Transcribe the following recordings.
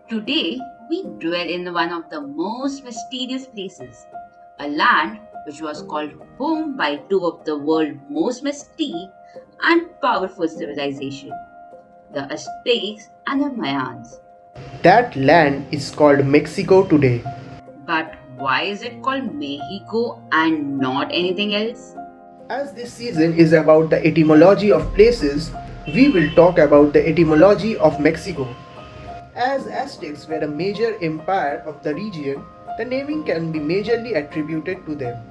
Today, we dwell in one of the most mysterious places, a land which was called home by two of the world's most mystic and powerful civilizations, the Aztecs and the Mayans. That land is called Mexico today. But why is it called Mexico and not anything else? As this season is about the etymology of places, we will talk about the etymology of Mexico. As Aztecs were a major empire of the region, the naming can be majorly attributed to them.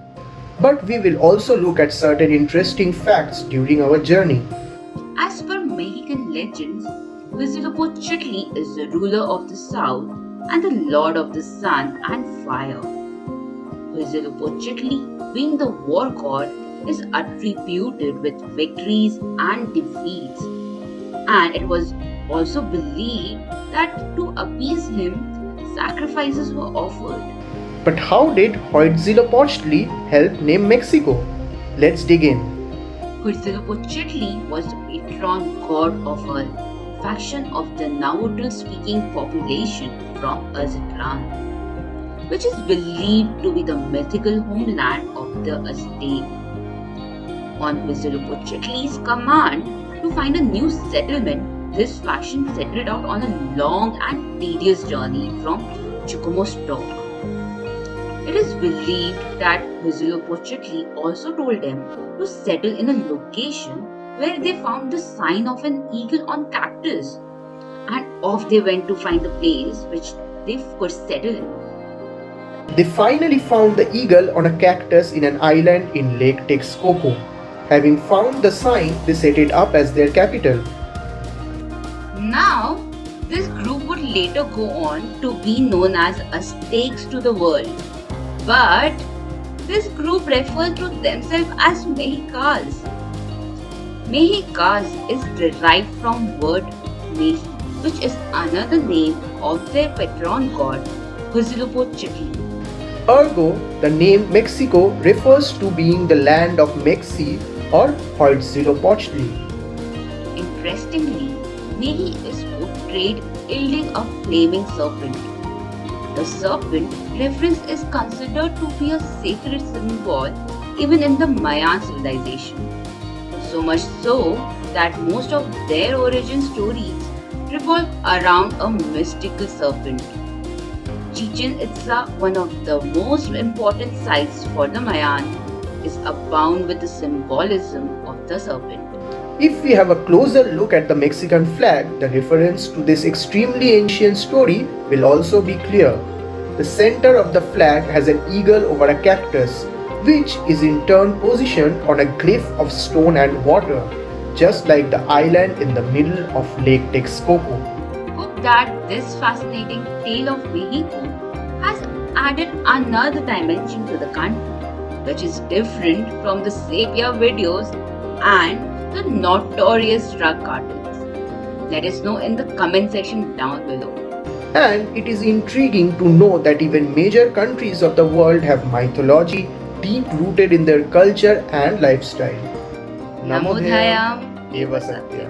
But we will also look at certain interesting facts during our journey. As per Mexican legends, Huitzilopochtli is the ruler of the south and the lord of the sun and fire. Huitzilopochtli, being the war god, is attributed with victories and defeats, and it was also believed that to appease him, sacrifices were offered. But how did Huitzilopochtli help name Mexico? Let's dig in. Huitzilopochtli was the patron god of a faction of the Nahuatl-speaking population from Aztlan, which is believed to be the mythical homeland of the Aztec. On Huitzilopochtli's command to find a new settlement, this faction settled out on a long and tedious journey from Chukomostock. It is believed that Huitzilopochtli also told them to settle in a location where they found the sign of an eagle on cactus, and off they went to find the place which they could settle in. They finally found the eagle on a cactus in an island in Lake Texcoco. Having found the sign, they set it up as their capital. Now, this group would later go on to be known as Aztecs to the world. But this group refers to themselves as Mexicas. Mexicas is derived from word Mehi, which is another name of their patron god, Huitzilopochtli. Ergo, the name Mexico refers to being the land of Mexi or Huitzilopochtli. Interestingly, Mehi is portrayed wielding a flaming serpent. The serpent reference is considered to be a sacred symbol even in the Mayan civilization. So much so that most of their origin stories revolve around a mystical serpent. Chichen Itza, one of the most important sites for the Mayan, is abound with the symbolism of the serpent. If we have a closer look at the Mexican flag, the reference to this extremely ancient story will also be clear. The center of the flag has an eagle over a cactus, which is in turn positioned on a cliff of stone and water, just like the island in the middle of Lake Texcoco. Hope that this fascinating tale of Mexico has added another dimension to the country, which is different from the sepia videos and the notorious drug cartels. Let us know in the comment section down below. And it is intriguing to know that even major countries of the world have mythology deep rooted in their culture and lifestyle. Namodhayam Eva Satya.